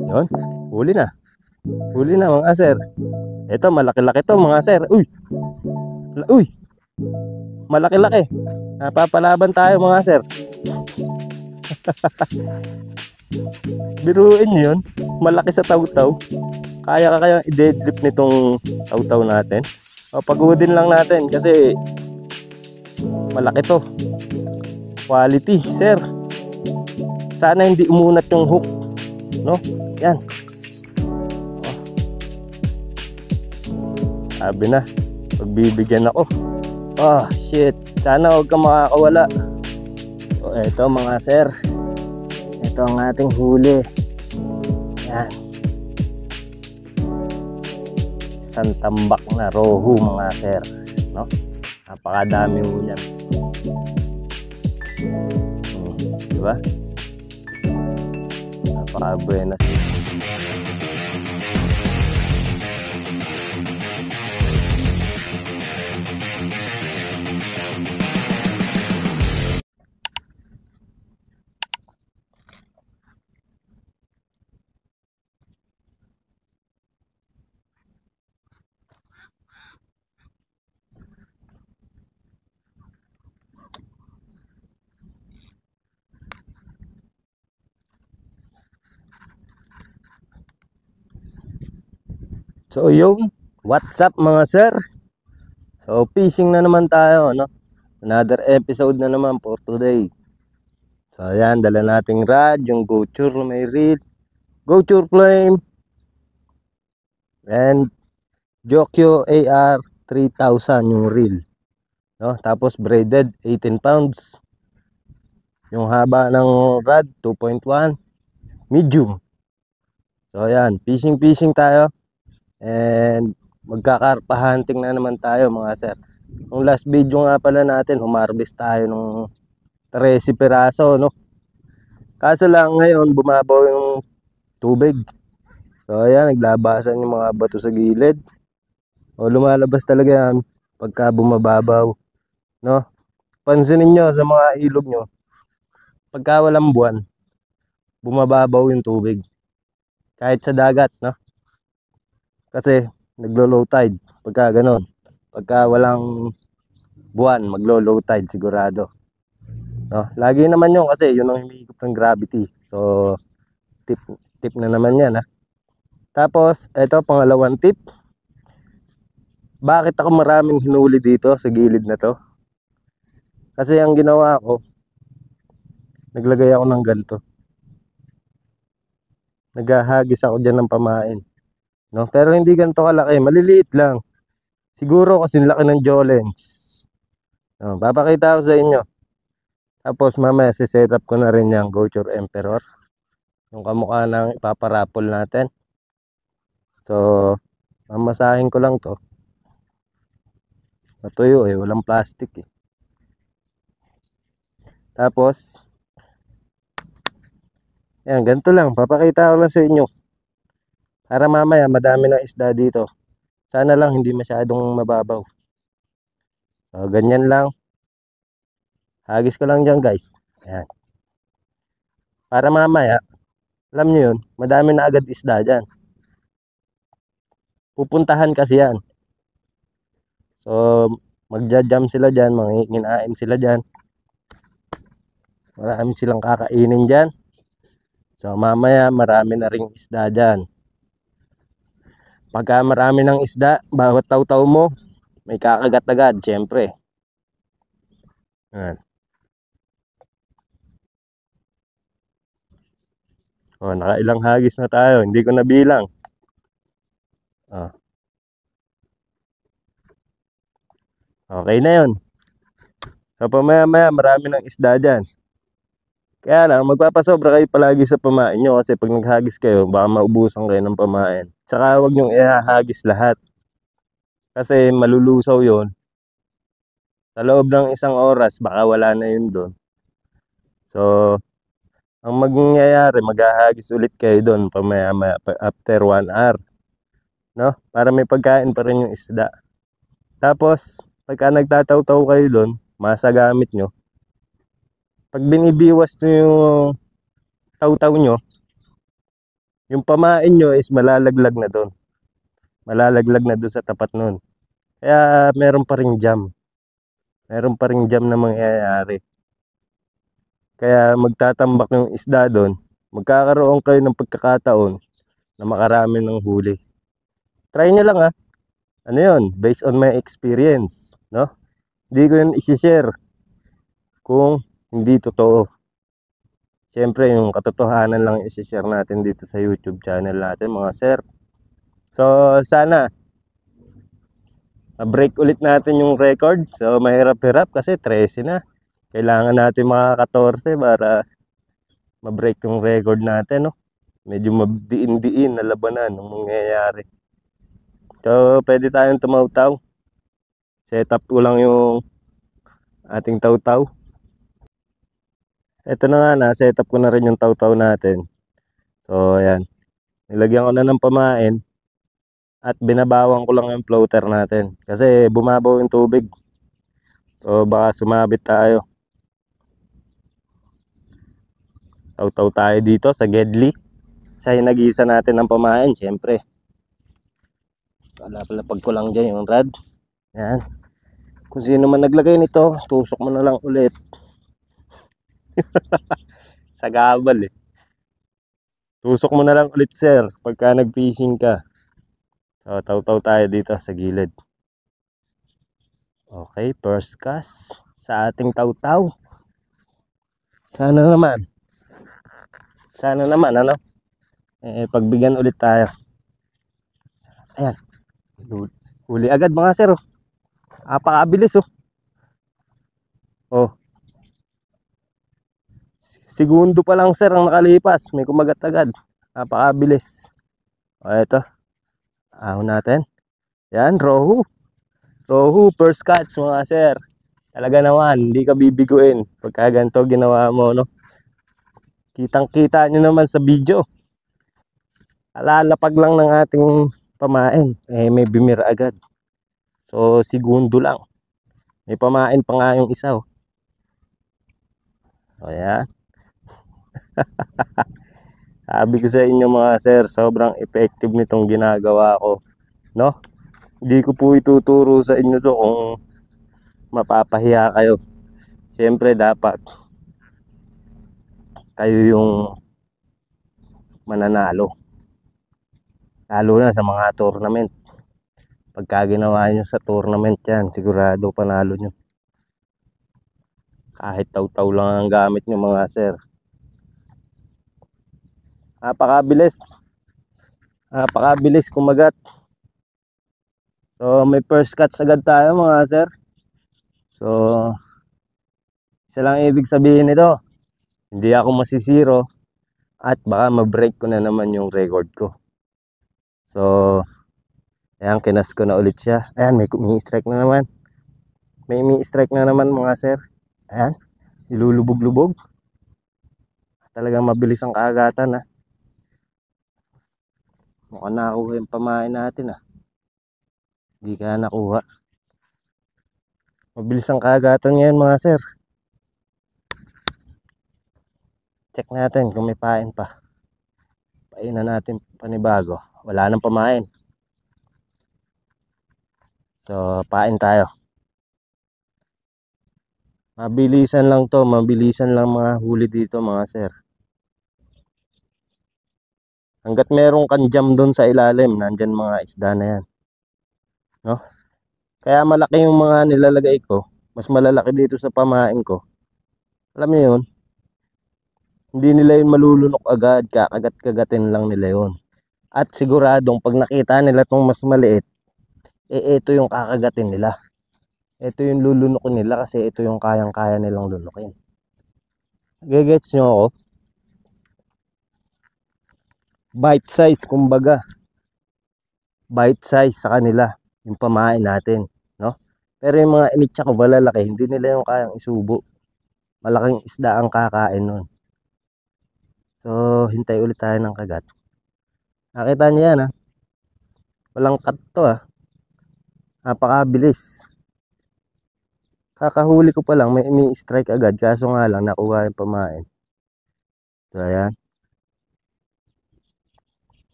Yun, huli na. Huli na mga sir. Ito, malaki-laki to mga sir. Uy! Uy! Malaki-laki. Napapalaban tayo mga sir. Biruin nyo yun. Malaki sa taw-taw. Kaya i-deadlift nitong taw-taw natin. O, pagodin lang natin kasi malaki to. Quality, sir. Sana hindi umunat yung hook. No? Yan. Oh. Sabi na. Pagbibigyan ako. Oh, shit. Sana huwag ka makakawala. So, eto mga sir. Ito ang ating huli. Yan. Isang tambak na rohu mga sir. No? Napakadami ho yan. Diba? Napaka-buenas. So yung what's up mga sir? So fishing na naman tayo, no? Another episode na naman for today. So ayan, dala nating rod, yung Goture na may reel, Goture Flame, and Jokyo AR 3000 yung reel, no? Tapos braided 18 pounds. Yung haba ng rod 2.1 medium. So ayan, fishing tayo. And magkakarpa hunting na naman tayo mga sir. Yung last video nga pala natin, humarbist tayo ng 13 piraso, no? Kaso lang ngayon bumabaw yung tubig. So ayan, naglabasan yung mga bato sa gilid. O lumalabas talaga yan pagka bumababaw, no? Pansinin nyo sa mga ilog nyo, pagka walang buwan, bumababaw yung tubig. Kahit sa dagat, no? Kasi naglo-low tide pagka ganon. Pagka walang buwan, maglo-low tide sigurado. No? Lagi naman yun kasi yun ang humihigop ng gravity. So tip na naman yan ha. Tapos eto pangalawang tip. Bakit ako maraming hinuli dito sa gilid na to? Kasi ang ginawa ko, naglagay ako ng ganito. Naghahagis ako dyan ng pamain. No? Pero hindi ganito kalaki, maliliit lang. Siguro kasi laki ng Jolens. No, papakita ko sa inyo. Tapos mamaya set up ko na rin yung Goture Emperor. Yung kamukha ng ipaparapol natin. So, mamasahin ko lang to. Natuyo eh, walang plastic eh. Tapos, yan, ganito lang. Papakita ko lang sa inyo. Para mamaya madami ng isda dito. Sana lang hindi masyadong mababaw. So, ganyan lang. Hagis ko lang dyan guys. Ayan. Para mamaya, alam nyo yun, madami na agad isda dyan. Pupuntahan kasi yan. So, magja-jam sila dyan, manginginain sila dyan. Marami silang kakainin dyan. So, mamaya marami na ring isda dyan. Pagka marami ng isda, bawat taw-taw mo, may kakagat agad, syempre. Ayan. O, nakailang hagis na tayo, hindi ko nabilang. O. Okay na yun. So, pamaya-maya, marami ng isda dyan. Kaya lang, magpapasobra kayo palagi sa pamain nyo kasi pag naghagis kayo, baka maubusan kayo ng pamain. Tsaka huwag nyo ihahagis lahat. Kasi malulusaw yon. Sa loob ng isang oras, baka wala na yun doon. So, ang mangyayari, maghahagis ulit kayo doon pamaya-maya after 1 hour. No? Para may pagkain pa rin yung isda. Tapos, pagka nagtataw-taw kayo doon, masagamit nyo. Pag binibiwas nyo yung taw-taw nyo, yung pamain nyo is malalaglag na doon. Malalaglag na doon sa tapat nun. Kaya meron pa ring jam. Meron pa ring jam na mangyayari. Kaya magtatambak yung isda doon. Magkakaroon kayo ng pagkakataon na makarami ng huli. Try nyo lang ha. Ano yun? Based on my experience. No? Hindi ko yun isi-share kung hindi totoo. Siyempre, yung katotohanan lang isi-share natin dito sa YouTube channel natin, mga sir. So, sana break ulit natin yung record. So, mahirap-hirap kasi 13 na. Kailangan natin mga 14 para ma-break yung record natin, no? Medyo mabdiin-diin na labanan ng mangyayari. So, pwede tayong tumaw-taw. Set up ko lang yung ating taw-taw. Ito na nga, na-set up ko na rin yung taw-taw natin. So, ayan. Nilagyan ko na ng pamain. At binabawang ko lang yung floater natin. Kasi bumabaw yung tubig. So, baka sumabit tayo. Taw-taw tayo dito sa Gedli. Sa hinagisa natin ng pamain, syempre. Palapalapag ko lang dyan yung rad. Yan. Kung sino man naglagay nito, tusok mo na lang ulit. Sa gabal eh. Tusok mo na lang ulit sir, pagka nag-fishing ka. So, taw-taw tayo dito sa gilid. Okay, first cast sa ating taw-taw. Sana naman, ano? Pagbigyan ulit tayo. Ayan. Huli agad mga sir. Apakabilis oh. Oh. Segundo pa lang sir ang nakalipas. May kumagat agad. Apakabilis. O ito. Ahon natin. Yan, rohu. Rohu, first catch mga sir. Talaga naman, hindi ka bibiguin. Pagka ganito ginawa mo, no? Kitang-kita nyo naman sa video. Alalapag lang ng ating pamain. May bimira agad. So, segundo lang. May pamain pa nga yung isa, oh. O, yan. Sabi ko sa inyo mga sir, sobrang effective nitong ginagawa ko, no? Hindi ko po ituturo sa inyo to kung mapapahiya kayo. Siyempre dapat kayo yung mananalo. Lalo na sa mga tournament. Pagka ginawa nyo sa tournament yan, sigurado panalo nyo. Kahit taw-taw lang ang gamit nyo mga sir. Napakabilis. Napakabilis kumagat. So may first catch agad tayo mga sir. So isa lang ibig sabihin nito, hindi ako masisiro at baka ma-break ko na naman yung record ko. So ayan, kinas ko na ulit siya. Ayan, may strike na naman. May strike na naman mga sir. Ayan, ilulubog-lubog. Talagang mabilis ang kaagatan ha. Mukhang nakuha yung pamain natin ha. Hindi kaya nakuha. Mabilis ang kaagatan ngayon mga sir. Check natin kung may pain pa. Painan natin panibago. Wala nang pamain. So, pain tayo. Mabilisan lang to. Mabilisan lang mga huli dito mga sir. Hanggat merong kanjam doon sa ilalim, nandyan mga isda na yan. No? Kaya malaki yung mga nilalagay ko. Mas malalaki dito sa pamain ko. Alam niyo yun? Hindi nila yun malulunok agad. Kakagat-kagatin lang nila yun. At siguradong pag nakita nila itong mas maliit, ito yung kakagatin nila. Ito yung lulunukin nila kasi ito yung kayang-kaya nilang lunukin. Gagets nyo ako? Bite size kumbaga. Bite size sa kanila yung pamain natin, no? Pero yung mga initsa ko malalaki, hindi nila yung kayang isubo. Malaking isda ang kakain nun. So, hintay ulit tayo ng kagat. Nakita niyo yan ha. Walang cut to ha. Napakabilis. Kakahuli ko pa lang, may strike agad. Kaso nga lang, nakuha yung pamain. So, ayan.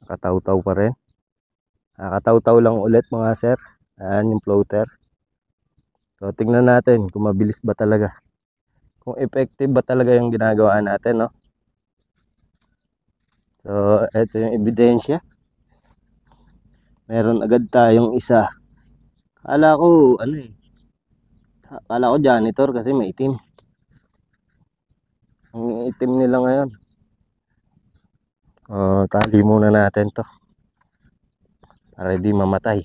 Kataw-taw pa rin. Kataw-taw lang ulit mga sir. Ayan yung floater. So tingnan natin kung mabilis ba talaga. Kung effective ba talaga yung ginagawa natin, no? So ito yung ebidensya. Meron agad tayong isa. Kala ko ano eh. Kala ko janitor kasi may itim. Ang itim nila ngayon. Tali muna natin to. Para di mamatay.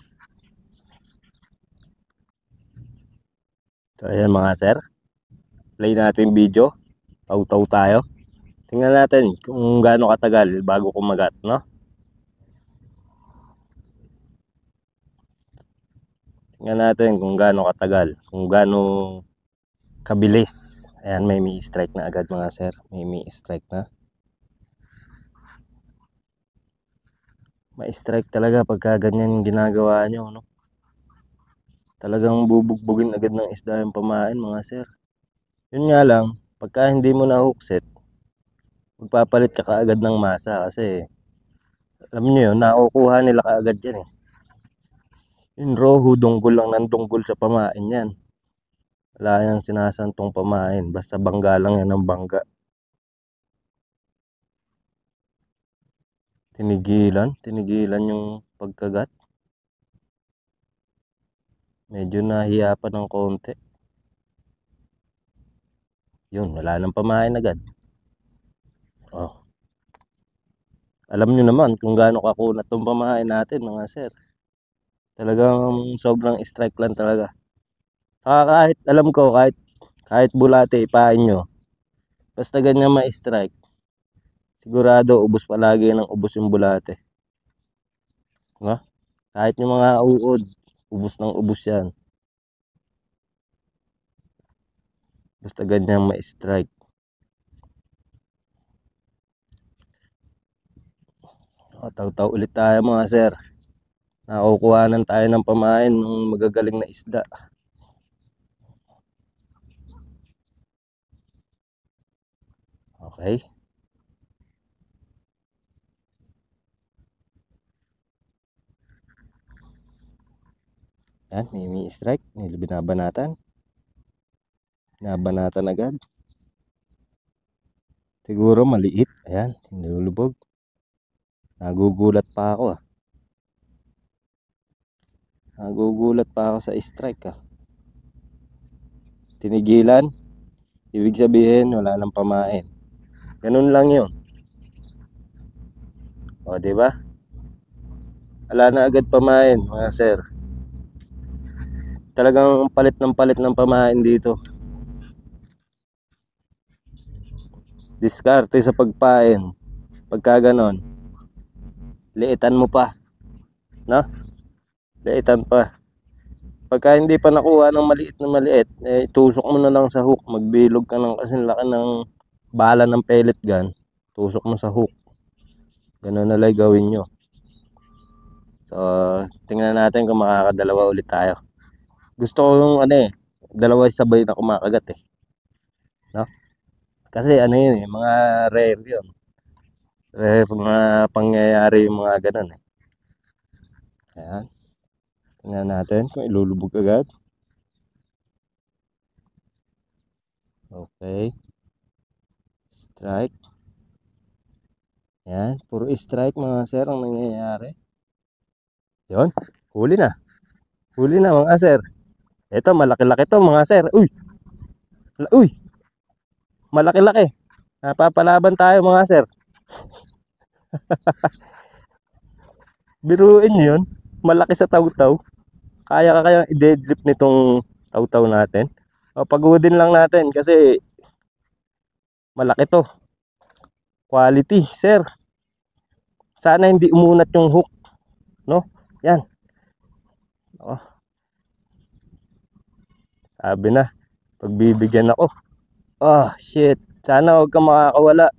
So ayan mga sir. Play natin video. Taw-taw tayo. Tingnan natin kung gaano katagal bago kumagat, no? Tingnan natin kung gaano katagal, kung gaano kabilis. Ayan, may strike na agad mga sir. May strike na. May strike talaga pagka ganyan yung ginagawa nyo, no? Talagang bubugbugin agad ng isda yung pamain mga sir. Yun nga lang, pagka hindi mo na hookset, magpapalit ka kaagad ng masa kasi alam nyo yun, nakukuha nila kaagad yan eh. Yung rohu, dunggol lang ng dunggol sa pamain yan. Wala yung sinasantong pamain, basta bangga lang yan ng bangga. Tinigilan yung pagkagat. Medyo nahiya pa ng konti. Yun, wala nang pamain agad. Oh. Alam nyo naman kung gaano kakunat tong pamain natin mga sir. Talagang sobrang strike lang talaga. Saka kahit alam ko kahit bulate ipain nyo. Basta ganyan ma-strike. Sigurado ubos palagi ng ubos yung bulate. No? Kahit yung mga uod, ubos ng ubos yan. Basta ganyan ma-strike. Taw-taw ulit tayo mga sir. Nakukuhanan tayo ng pamain ng magagaling na isda. Okay. Yan, may strike. Binabanatan. Binabanatan agad. Siguro maliit. Ayan, nilulubog. Nagugulat pa ako ah. Nagugulat pa ako sa strike ah. Tinigilan. Ibig sabihin wala nang pamain. Ganun lang yun. O, diba? Wala na agad pamain mga sir. Talagang palit ng pamain dito. Diskarte sa pagpain. Pagka ganon, liitan mo pa. No? Liitan pa. Pagka hindi pa nakuha ng maliit na maliit, eh, tusok mo na lang sa hook. Magbilog ka ng kasing laki ng bala ng pellet gun. Tusok mo sa hook. Ganun na lang gawin nyo. So, tingnan natin kung makakadalawa ulit tayo. Gusto ko yung ano eh, dalawa sabay na kumakagat eh. No? Kasi ano yun eh, mga rare yun. Rare mga pangyayari yung mga ganun eh. Ayan. Tingnan natin kung ilulubog agad. Okay. Strike. Ayan. Puro strike mga sir ang nangyayari. Yun. Huli na. Huli na mga sir. Ito malaki-laki to mga sir. Uy. Uy. Malaki-laki. Napapalaban tayo mga sir. Biruin nyo yun. Malaki sa taw-taw. Kaya i-deadlift nitong taw-taw natin. O, pagodin lang natin kasi malaki to. Quality, sir. Sana hindi umunat yung hook. No? Yan. Oh. Sabi na. Pagbibigyan ako. Oh, shit. Sana huwag kang makakawala.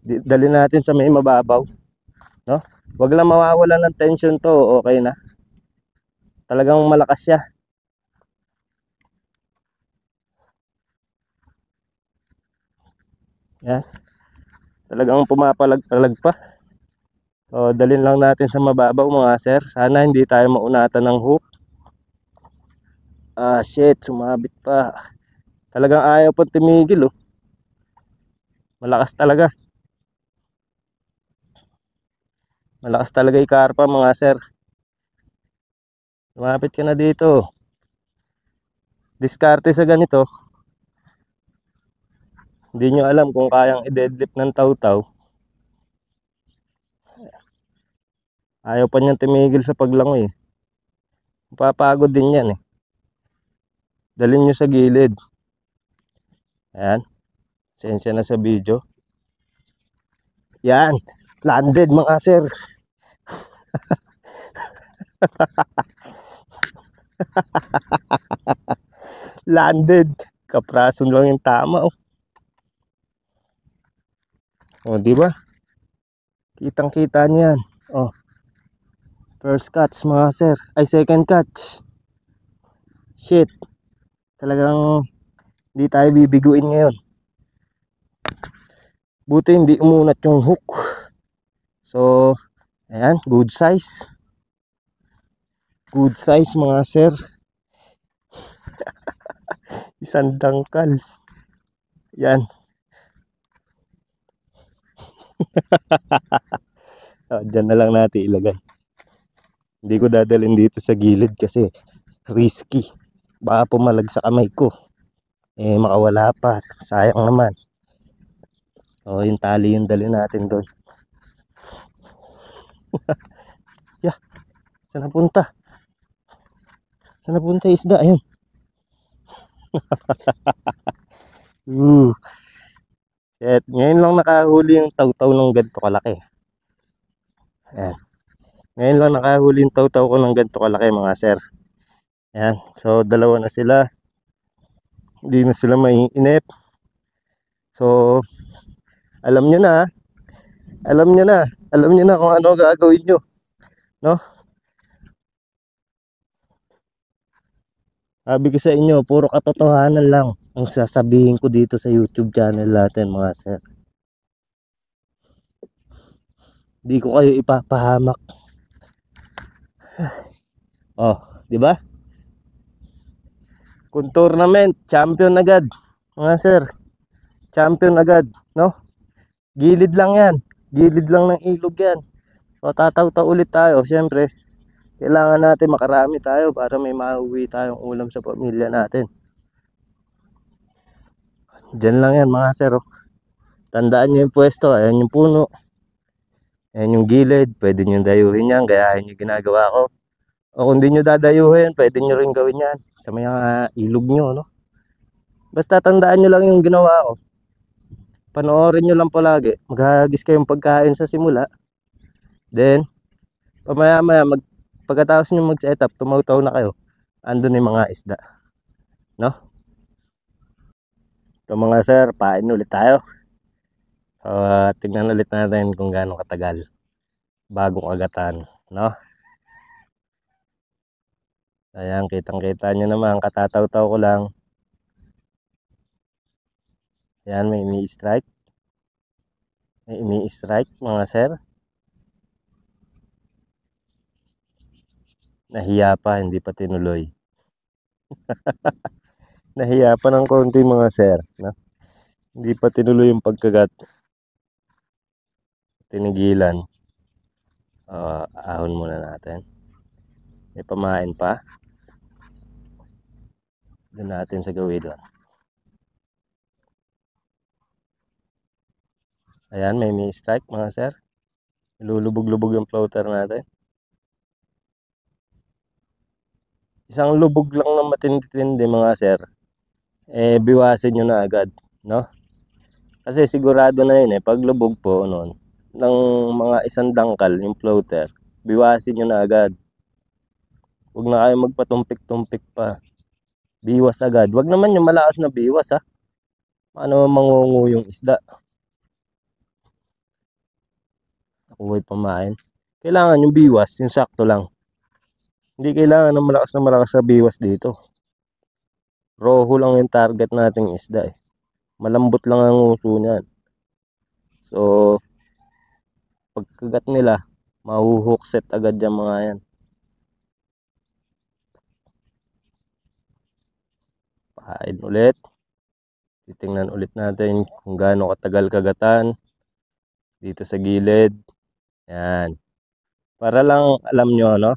Dali natin sa may mababaw. No? Huwag lang mawawala ng tension to. Okay na. Talagang malakas siya. Yan. Talagang pumapalag-palag pa. So, dalhin lang natin sa mababaw mga sir. Sana hindi tayo maunatan ng hook. Ah, shit, sumabit pa. Talagang ayaw pa tumigil, oh. Malakas talaga. Malakas talaga ikarpa mga sir. Lumapit ka na dito. Diskarte sa ganito. Hindi nyo alam kung kayang i-deadlift ng taw-taw. Ayaw pa niyang tumigil sa paglangoy. Papagod din yan eh. Dalhin nyo sa gilid. Ayan. Sensya na sa video. Yan. Landed mga sir. Landed. Kaprason lang yung tama, oh. Oh, di ba? Kitang-kita niyan. Oh. First catch mga sir. Ay, second catch. Shit. Talagang hindi tayo bibiguin ngayon. Buti hindi umunat yung hook. So, ayan, good size. Good size mga sir. Isang dangkal. Yan. Diyan na lang natin ilagay. Hindi ko dadalhin dito sa gilid kasi risky. Baka pumalag sa kamay ko. Eh, makawala pa. Sayang naman. So, yung tali yung dalhin natin doon. Yeah. Saan napunta? Saan napunta isda? Ayun. At ngayon lang nakahuli yung taw-taw ng ganito kalaki. Ayan. Ngayon lang nakahuli yung taw-taw ko ng ganito kalaki mga sir. Ayan. So, dalawa na sila. Hindi na sila maiinip. So, alam nyo na. Alam nyo na. Alam nyo na kung ano gagawin nyo. No? Sabi ko sa inyo, puro katotohanan lang ang sasabihin ko dito sa YouTube channel natin mga sir. Hindi ko kayo ipapahamak. Oh, di ba? Kung tournament, champion agad. Mga sir, champion agad, no? Gilid lang yan. Gilid lang ng ilog yan. So, tataw-taw ulit tayo. Siyempre, kailangan natin makarami tayo para may mauwi tayong ulam sa pamilya natin. Diyan lang yan mga sir, oh. Tandaan nyo yung pwesto. Ayan yung puno. Ayan yung gilid. Pwede nyo dayuhin yan. Gayahin yung ginagawa ko. O kung di nyo dadayuhin, pwede nyo rin gawin yan sa mga ilog nyo, no? Basta tandaan nyo lang yung ginawa ko. Panoorin nyo lang palagi. Maghahagis kayong pagkain sa simula. Then, pamaya-maya, pagkatapos nyo mag-setup, tumaw-taw na kayo. Andun yung mga isda. No? So mga sir, pain ulit tayo. So, tignan ulit natin kung gaano katagal bagong agatan. No? Ayan, kitang-kita nyo naman. Katataw-taw ko lang. Ayan, may imi-strike. May imi-strike mga sir. Nahiya pa, hindi pa tinuloy. Nahiya pa ng konti mga sir, no? Hindi pa tinuloy yung pagkagat. Tinigilan. Ahon muna natin. May pamain pa. Doon natin sa gawin doon. Ayan, may strike mga sir. Lulubog-lubog yung floater natin. Isang lubog lang na matindi-tindi mga sir. Eh, biwasin nyo na agad, no? Kasi sigurado na yun eh. Pag lubog po noon, ng mga isang dangkal yung floater, biwasin nyo na agad. Huwag na kayo magpatumpik-tumpik pa. Biwas agad. Huwag naman yung malakas na biwas ha. Ano mangungu yung isda. Nakuha pamain. Kailangan yung biwas, yung sakto lang. Hindi kailangan ng malakas na biwas dito. Roho lang yung target nating isda eh. Malambot lang ang uso niyan. So, pagkagat nila, mahuhook set agad yung mga yan. Pahain ulit. Titingnan ulit natin kung gaano katagal kagatan dito sa gilid. Yan. Para lang alam nyo, no?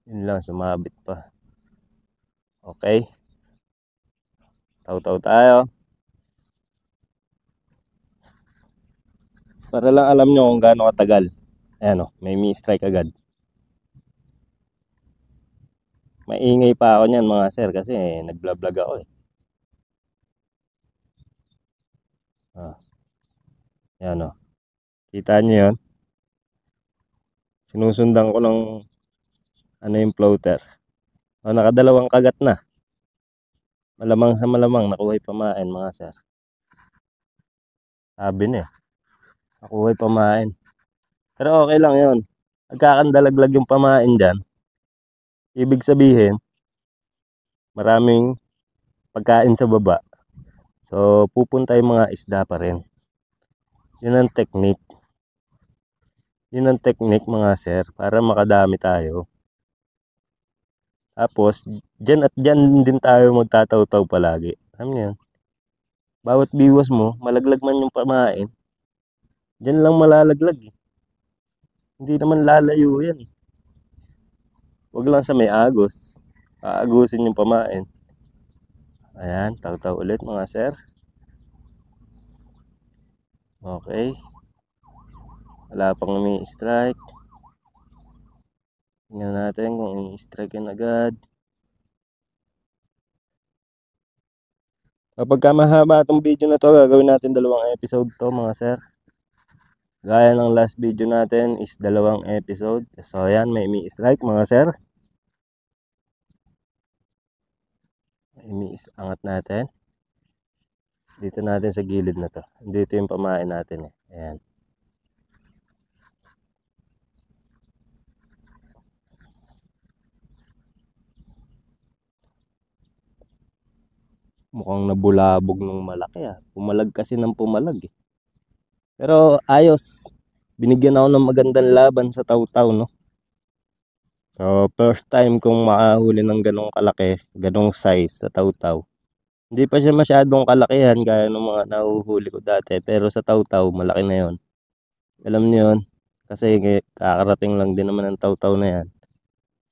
Yun lang, sumabit pa. Okay. Taw-taw tayo. Para lang alam nyo kung gaano katagal. Ayan o, may mi-strike agad. Maingay pa ako niyan mga sir kasi nag-vlog ako eh. Ayan o. Kita nyo yun? Sinusundan ko ng ano yung floater. O, nakadalawang kagat na. Malamang sa malamang nakuha yung pamain mga sir. Sabi niya. Nakuha yung pamain. Pero okay lang yun. Nagkakandalaglag yung pamain dyan. Ibig sabihin, maraming pagkain sa baba. So, pupunta yung mga isda pa rin. Yun ang technique. Yun ang technique mga sir, para makadami tayo. Tapos, dyan at dyan din tayo magtataw-taw palagi. Alam niyo yun? Bawat biwas mo, malaglag man yung pamain, dyan lang malalaglag eh. Hindi naman lalayo yan eh. Huwag lang sa may agos. Aagusin yung pamain. Ayan, taw-taw ulit mga sir. Okay. Wala pang may strike. Tingnan natin kung i-strike yan agad. Kapag mahaba itong video na to, gagawin natin 2 episode to mga sir. Gaya ng last video natin is 2 episode. So ayan, may strike mga sir. Angat natin. Dito natin sa gilid na to. Dito yung pamain natin eh. Ayan. Mukhang nabulabog ng malaki ah. Pumalag kasi ng pumalag eh. Pero ayos. Binigyan ako ng magandang laban sa taw-taw no. So first time kong makahuli ng ganong kalaki, ganong size sa taw-taw. Hindi pa siya masyadong kalakihan gaya ng mga nahuhuli ko dati. Pero sa taw-taw, malaki na yon. Alam niyo yun. Kasi kakarating lang din naman ng taw-taw na yan.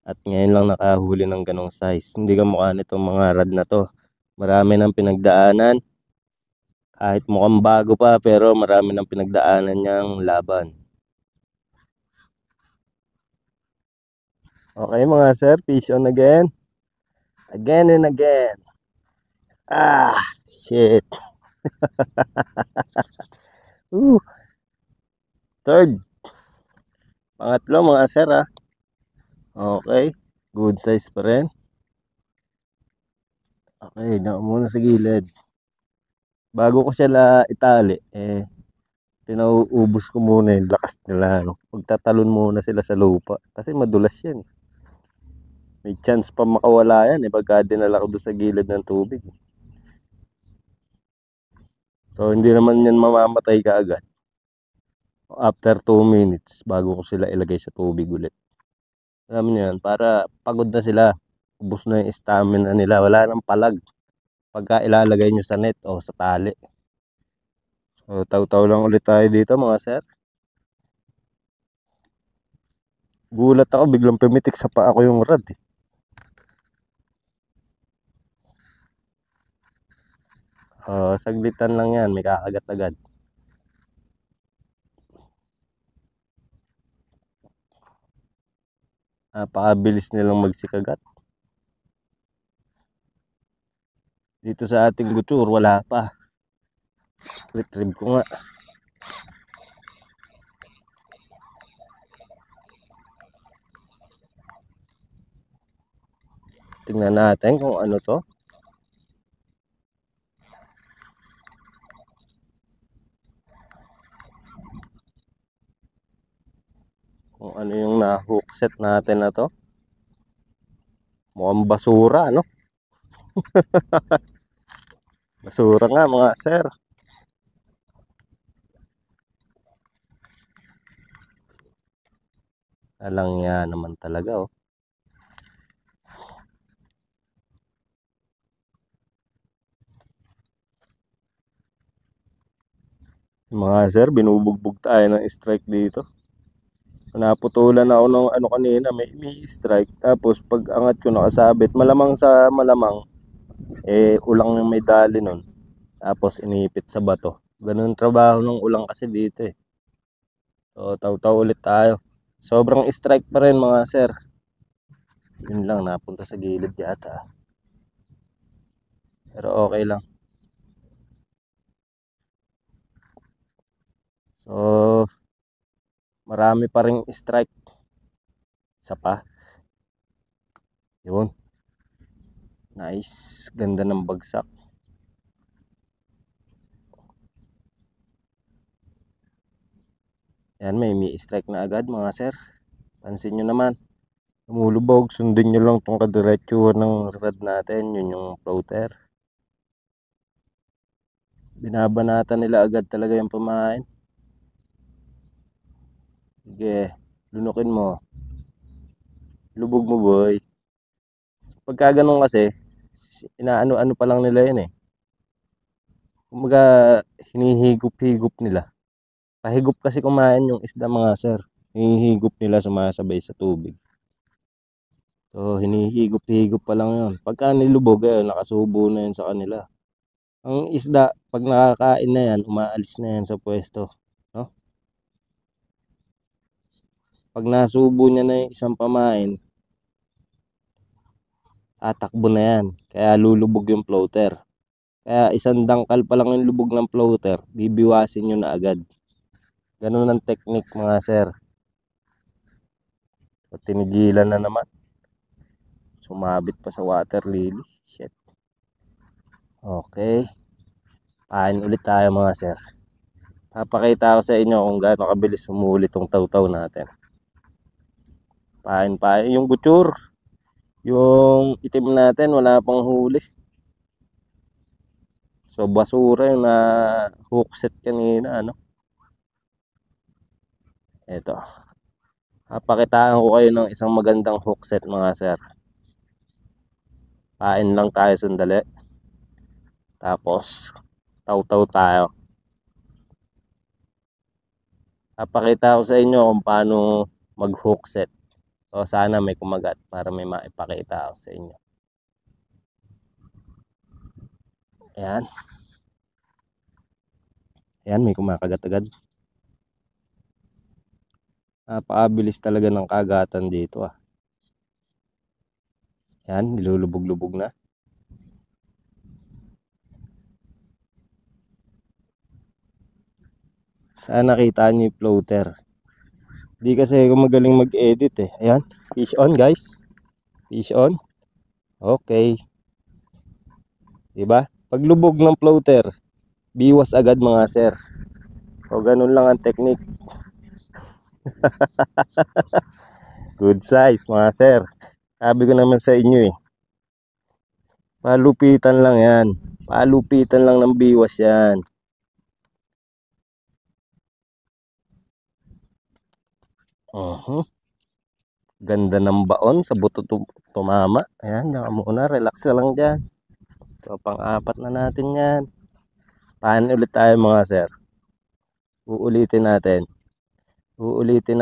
At ngayon lang nakahuli ng ganong size. Hindi ka mukha nitong mga rad na to. Marami ng pinagdaanan. Kahit mukhang bago pa pero marami ng pinagdaanan niyang laban. Okay mga sir, fish on again. Again and again. Ah, shit. Third. Pangatlo mga sir ah. Okay, good size pa rin. Okay, na muna sa gilid. Bago ko siya itali, pinauubos ko muna yung lakas nila. No? Pagtatalon muna sila sa lupa. Kasi madulas yan. May chance pa makawala yan pagka dinala ko doon sa gilid ng tubig. So, hindi naman yan mamamatay kaagad. After 2 minutes, bago ko sila ilagay sa tubig ulit. Alam niyo yan, para pagod na sila. Ubus na yung stamina nila. Wala nang palag. Pagka ilalagay nyo sa net o sa tali. So, taw-taw lang ulit tayo dito mga sir. Gulat ako, biglang pumitik sa paa ko yung rod eh. Saglitan lang yan, may kakagat agad. Napakabilis nilang magsikagat. Dito sa ating gutsur, wala pa. Retrieve ko nga. Tingnan natin kung ano to. Kung ano yung na-hook set natin na to. Mukhang basura, no? Basura nga mga sir. Alang yan naman talaga, oh. Mga sir, binubugbog tayo ng strike dito. Naputulan ako ng ano kanina, may strike. Tapos pag angat ko nakasabit, malamang sa malamang, ulang yung may dali nun. Tapos inipit sa bato. Ganun trabaho ng ulang kasi dito eh. So, taw-taw ulit tayo. Sobrang strike pa rin mga sir. Yun lang, napunta sa gilid yata. Pero okay lang. So, marami pa ring strike. Isa pa. Yun. Nice. Ganda ng bagsak. Yan, may strike na agad mga sir. Pansin nyo naman. Lumulubog. Sundin nyo lang itong kadiretsuhan ng rod natin. Yun yung floater. Binabanatan nila agad talaga yung pamain. Sige. Lunukin mo. Lubog mo boy. Pagka ganun kasi, inaano-ano pa lang nila yun eh. Kumbaga, hinihigop-higop nila. Pahigop kasi kumain yung isda mga sir. Hinihigop nila sumasabay sa tubig. So, hinihigop-higop pa lang yun. Pagka nilubog, nakasubo na yun sa kanila. Ang isda, pag nakakain na yan, umaalis na yan sa pwesto. No? Pag nasubo niya na yung isang pamain, tatakbo na yan. Kaya lulubog yung floater. Kaya isang dangkal pa lang yung lubog ng floater, bibiwasin nyo na agad. Ganun ang technique mga sir. So, tinigilan na naman. Sumabit pa sa water lily. Shit. Okay. Pain ulit tayo mga sir. Papakita ko sa inyo kung gaano kabilis sumuli tong taw-taw natin. Pain. Yung butcher. Yung itim natin wala pang huli. So basura yung na hook set kanina ano. Ito. Papakitaan ko kayo ng isang magandang hook set mga sir. Pain lang tayo sandali. Tapos taw-taw tayo. Papakita ko sa inyo kung paano mag hook set. So sana may kumagat para may maipakita ako sa inyo. Ayan. Ayan, may kumakagat agad. Napakabilis talaga ng kagatan dito ah. Ayan, nilulubog-lubog na. Sana nakita nyo yung floater. Di kasi ako magaling mag-edit eh. Ayan, fish on guys. Fish on. Okay. Diba? Paglubog ng floater, biwas agad mga sir. So ganun lang ang technique. Good size mga sir. Sabi ko naman sa inyo eh. Palupitan lang yan. Palupitan lang ng biwas yan. Ganda ng baon sa buto tumama. Ayan, diyan muna. Relax ka lang dyan. So pang-apat na natin yan. Paano ulit tayo mga sir? Uulitin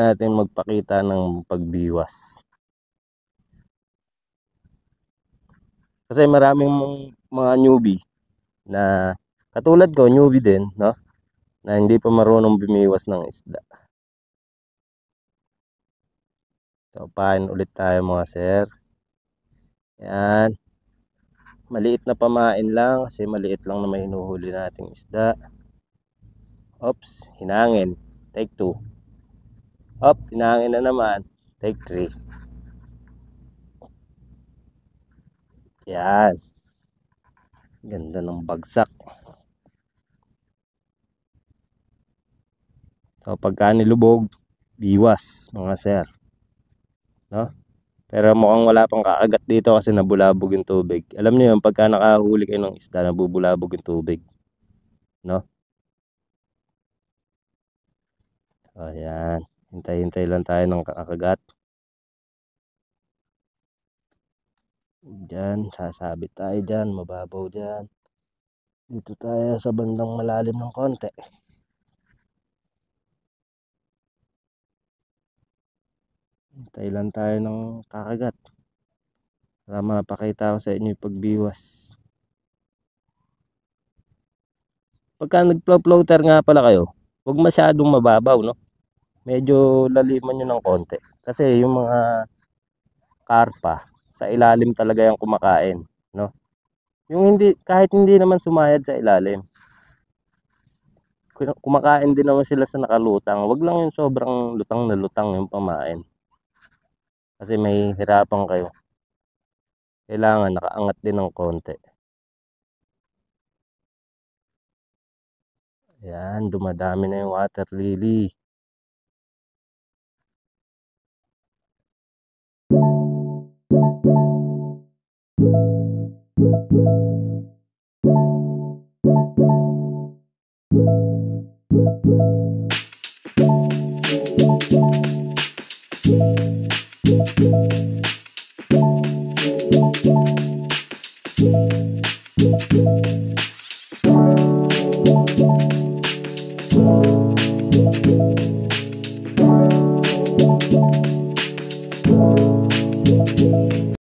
natin magpakita ng pagbiwas. Kasi maraming mga newbie na katulad ko, newbie din, no? Na hindi pa marunong bumiwas ng isda. So, pain ulit tayo mga sir. Yan. Maliit na pamain lang kasi maliit lang na may hinuhuli nating isda. Oops, hinangin. Take 2. Op, hinangin na naman. Take 3. Yan. Ganda ng bagsak. So, pagka nilubog, biwas mga sir. No? Pero mukhang wala pang kaagat dito kasi nabulabog yung tubig. Alam niyo yun, pagka nakahuli kayo ng isda, nabubulabog yung tubig. No? So, yan. Hintay-hintay lang tayo ng kakagat. Diyan, sasabit tayo dyan, mababaw dyan. Dito tayo sa bandang malalim ng konti. Hintay lang tayo ng kakagat. Para mapakita ko sa inyo yung pagbiwas. Pagka nagfloater nga pala kayo, huwag masyadong mababaw, no? Medyo laliman nyo ng konti. Kasi yung mga karpa, sa ilalim talaga yung kumakain, no? Yung hindi, kahit hindi naman sumayad sa ilalim, kumakain din naman sila sa nakalutang. Wag lang yung sobrang lutang na lutang yung pamain. Kasi may hirapan kayo. Kailangan nakaangat din ng konti. Ayan, dumadami na yung water lily.